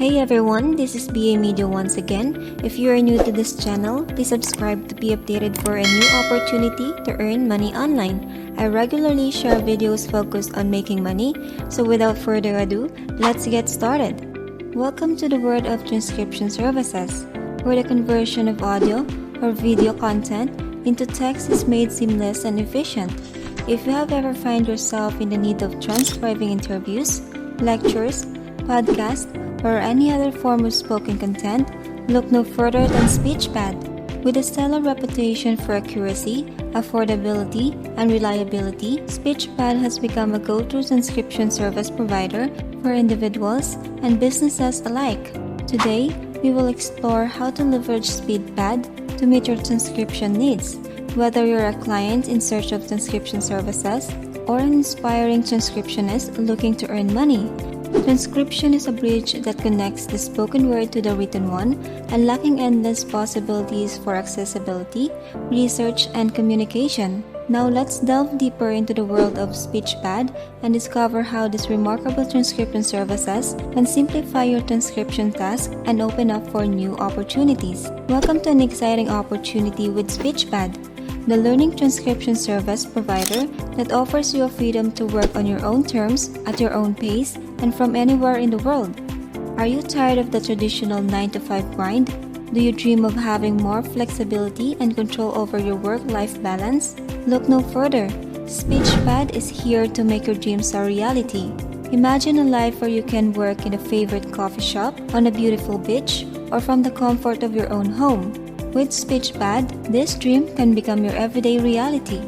Hey everyone, this is BA Media once again. If you are new to this channel, please subscribe to be updated for a new opportunity to earn money online. I regularly share videos focused on making money, so without further ado, let's get started. Welcome to the world of transcription services, where the conversion of audio or video content into text is made seamless and efficient. If you have ever found yourself in the need of transcribing interviews, lectures, podcasts, or any other form of spoken content, look no further than SpeechPad. With a stellar reputation for accuracy, affordability, and reliability, SpeechPad has become a go-to transcription service provider for individuals and businesses alike. Today, we will explore how to leverage SpeechPad to meet your transcription needs, whether you're a client in search of transcription services or an inspiring transcriptionist looking to earn money. Transcription is a bridge that connects the spoken word to the written one, unlocking endless possibilities for accessibility, research, and communication. Now let's delve deeper into the world of SpeechPad and discover how these remarkable transcription services can simplify your transcription task and open up for new opportunities. Welcome to an exciting opportunity with SpeechPad, the learning transcription service provider that offers you a freedom to work on your own terms, at your own pace, and from anywhere in the world. Are you tired of the traditional 9-to-5 grind? Do you dream of having more flexibility and control over your work-life balance? Look no further. SpeechPad is here to make your dreams a reality. Imagine a life where you can work in a favorite coffee shop, on a beautiful beach, or from the comfort of your own home. With SpeechPad, this dream can become your everyday reality.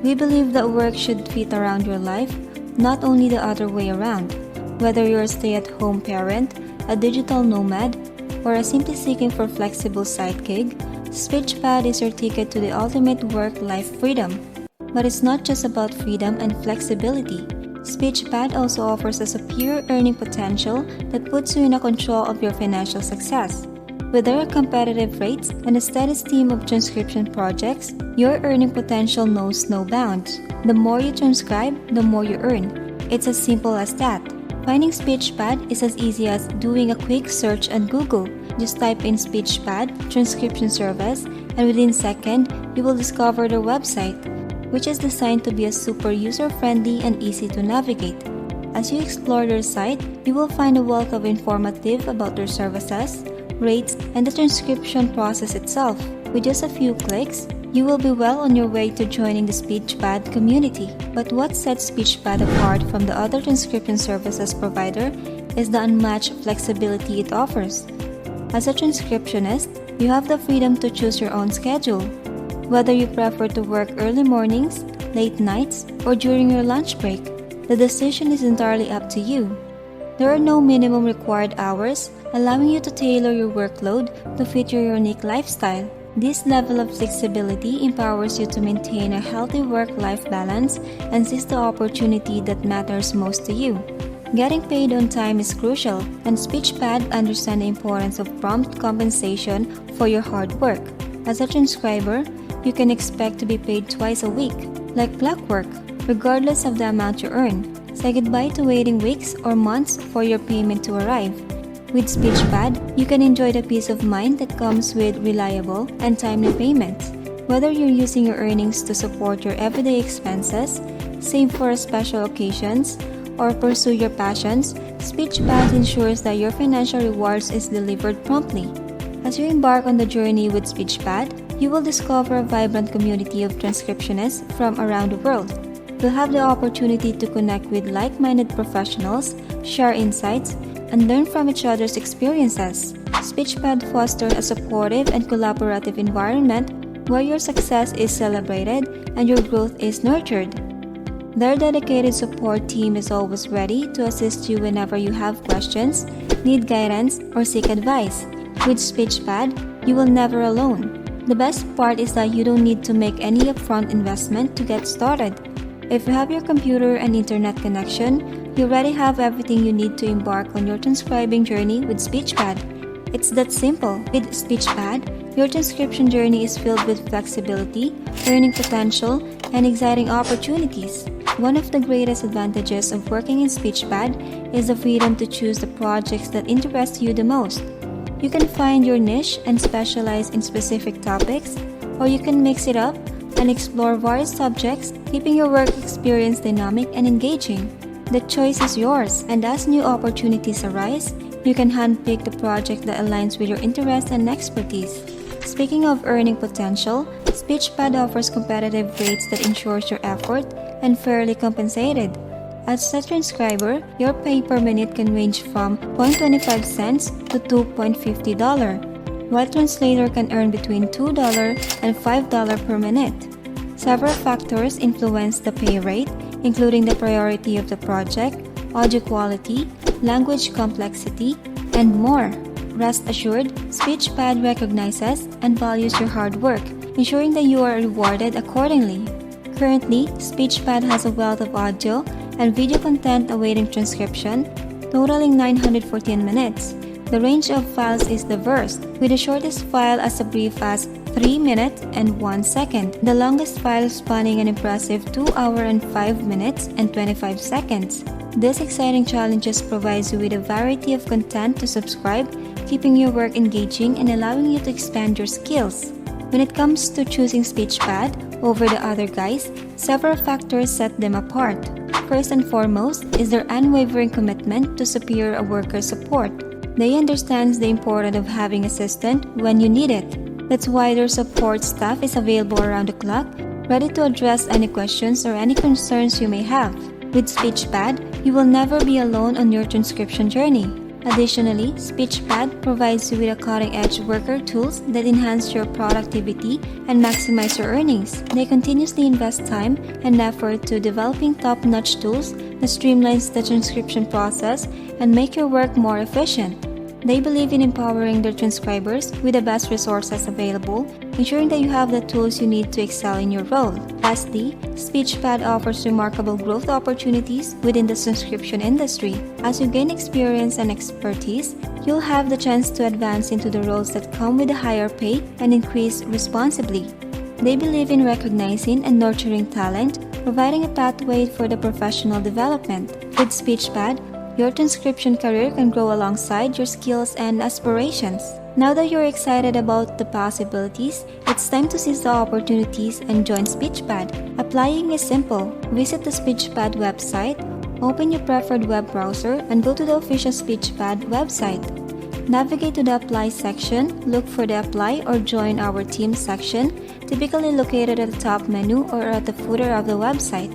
We believe that work should fit around your life, not only the other way around. Whether you're a stay-at-home parent, a digital nomad, or a simply seeking for flexible side gig, SpeechPad is your ticket to the ultimate work-life freedom. But it's not just about freedom and flexibility. SpeechPad also offers a superior earning potential that puts you in control of your financial success. With their competitive rates and a steady stream of transcription projects, your earning potential knows no bounds. The more you transcribe, the more you earn. It's as simple as that. Finding SpeechPad is as easy as doing a quick search on Google. Just type in SpeechPad transcription service, and within seconds, you will discover their website, which is designed to be a super user-friendly and easy to navigate. As you explore their site, you will find a wealth of informative about their services, rates, and the transcription process itself. With just a few clicks, you will be well on your way to joining the SpeechPad community. But what sets SpeechPad apart from the other transcription services provider is the unmatched flexibility it offers. As a transcriptionist, you have the freedom to choose your own schedule. Whether you prefer to work early mornings, late nights, or during your lunch break, the decision is entirely up to you. There are no minimum required hours, allowing you to tailor your workload to fit your unique lifestyle. This level of flexibility empowers you to maintain a healthy work-life balance and seize the opportunity that matters most to you. Getting paid on time is crucial, and SpeechPad understands the importance of prompt compensation for your hard work. As a transcriber, you can expect to be paid twice a week, like clockwork, regardless of the amount you earn. Say goodbye to waiting weeks or months for your payment to arrive. With SpeechPad, you can enjoy the peace of mind that comes with reliable and timely payments. Whether you're using your earnings to support your everyday expenses, save for special occasions, or pursue your passions, SpeechPad ensures that your financial rewards is delivered promptly. As you embark on the journey with SpeechPad, you will discover a vibrant community of transcriptionists from around the world. You'll have the opportunity to connect with like-minded professionals, share insights, and learn from each other's experiences. SpeechPad fosters a supportive and collaborative environment where your success is celebrated and your growth is nurtured. Their dedicated support team is always ready to assist you whenever you have questions, need guidance, or seek advice. With SpeechPad, you will never alone. The best part is that you don't need to make any upfront investment to get started. If you have your computer and internet connection, you already have everything you need to embark on your transcribing journey with SpeechPad. It's that simple. With SpeechPad, your transcription journey is filled with flexibility, earning potential, and exciting opportunities. One of the greatest advantages of working in SpeechPad is the freedom to choose the projects that interest you the most. You can find your niche and specialize in specific topics, or you can mix it up and explore various subjects, keeping your work experience dynamic and engaging. The choice is yours, and as new opportunities arise, you can handpick the project that aligns with your interests and expertise. Speaking of earning potential, SpeechPad offers competitive rates that ensures your effort and fairly compensated. As a transcriber, your pay per minute can range from 0.25 cents to $2.50, while translator can earn between $2 and $5 per minute. Several factors influence the pay rate, including the priority of the project, audio quality, language complexity, and more. Rest assured, SpeechPad recognizes and values your hard work, ensuring that you are rewarded accordingly. Currently, SpeechPad has a wealth of audio and video content awaiting transcription, totaling 914 minutes. The range of files is diverse, with the shortest file as brief as 3 minutes and 1 second, the longest file spanning an impressive 2 hours and 5 minutes and 25 seconds. These exciting challenges provide you with a variety of content to subscribe, keeping your work engaging and allowing you to expand your skills. When it comes to choosing SpeechPad over the other guys, several factors set them apart. First and foremost is their unwavering commitment to superior worker support. They understand the importance of having assistance when you need it. That's why their support staff is available around the clock, ready to address any questions or any concerns you may have. With SpeechPad, you will never be alone on your transcription journey. Additionally, SpeechPad provides you with cutting-edge worker tools that enhance your productivity and maximize your earnings. They continuously invest time and effort to developing top-notch tools that streamlines the transcription process and make your work more efficient. They believe in empowering their transcribers with the best resources available, ensuring that you have the tools you need to excel in your role. Lastly, SpeechPad offers remarkable growth opportunities within the transcription industry. As you gain experience and expertise, you'll have the chance to advance into the roles that come with a higher pay and increase responsibly. They believe in recognizing and nurturing talent, providing a pathway for the professional development. With SpeechPad, your transcription career can grow alongside your skills and aspirations. Now that you're excited about the possibilities, it's time to seize the opportunities and join SpeechPad. Applying is simple. Visit the SpeechPad website, open your preferred web browser, and go to the official SpeechPad website. Navigate to the Apply section, look for the Apply or Join Our Team section, typically located at the top menu or at the footer of the website.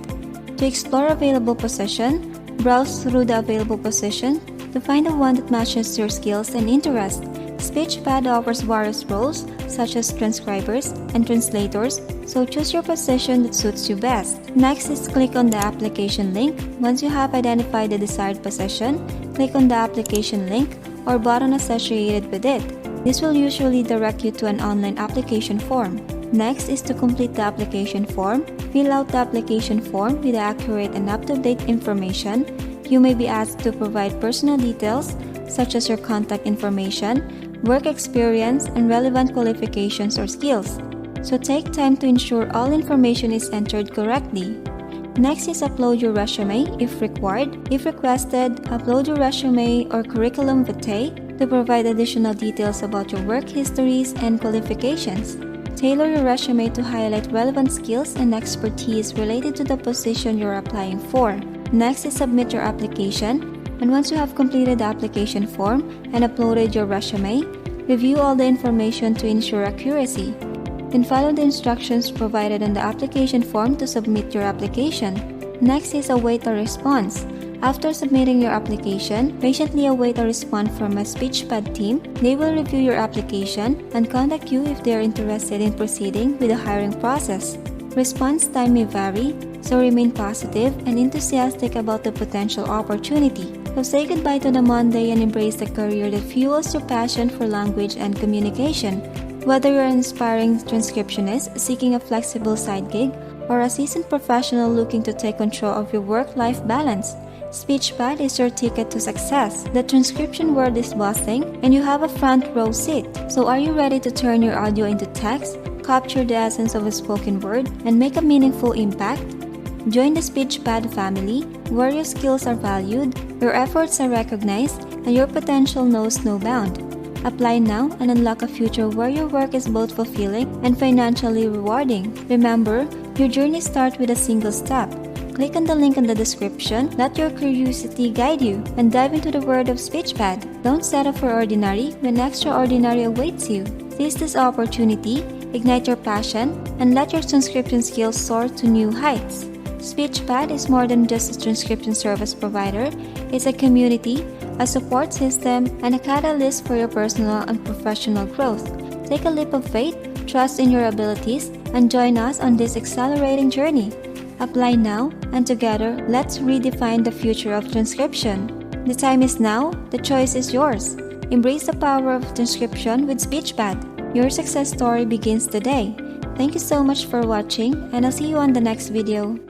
To explore available position, browse through the available position to find the one that matches your skills and interests. SpeechPad offers various roles such as transcribers and translators, so choose your position that suits you best. Next is click on the application link. Once you have identified the desired position, click on the application link or button associated with it. This will usually direct you to an online application form. Next is to complete the application form. Fill out the application form with accurate and up-to-date information. You may be asked to provide personal details such as your contact information, work experience, and relevant qualifications or skills. So take time to ensure all information is entered correctly. Next is upload your resume if required. If requested, upload your resume or curriculum vitae to provide additional details about your work histories and qualifications. Tailor your resume to highlight relevant skills and expertise related to the position you're applying for. Next is submit your application, and once you have completed the application form and uploaded your resume, review all the information to ensure accuracy. Then follow the instructions provided on the application form to submit your application. Next is await a response. After submitting your application, patiently await a response from a SpeechPad team. They will review your application and contact you if they are interested in proceeding with the hiring process. Response time may vary, so remain positive and enthusiastic about the potential opportunity. So say goodbye to the Monday and embrace the career that fuels your passion for language and communication. Whether you're an inspiring transcriptionist seeking a flexible side gig or a seasoned professional looking to take control of your work-life balance, SpeechPad is your ticket to success. The transcription world is buzzing and you have a front row seat. So are you ready to turn your audio into text, capture the essence of a spoken word, and make a meaningful impact? Join the SpeechPad family, where your skills are valued, your efforts are recognized, and your potential knows no bound. Apply now and unlock a future where your work is both fulfilling and financially rewarding. Remember, your journey starts with a single step. Click on the link in the description, let your curiosity guide you, and dive into the world of SpeechPad. Don't settle for ordinary when extraordinary awaits you. Seize this opportunity, ignite your passion, and let your transcription skills soar to new heights. SpeechPad is more than just a transcription service provider. It's a community, a support system, and a catalyst for your personal and professional growth. Take a leap of faith, trust in your abilities, and join us on this accelerating journey. Apply now, and together, let's redefine the future of transcription. The time is now, the choice is yours. Embrace the power of transcription with SpeechPad. Your success story begins today. Thank you so much for watching, and I'll see you on the next video.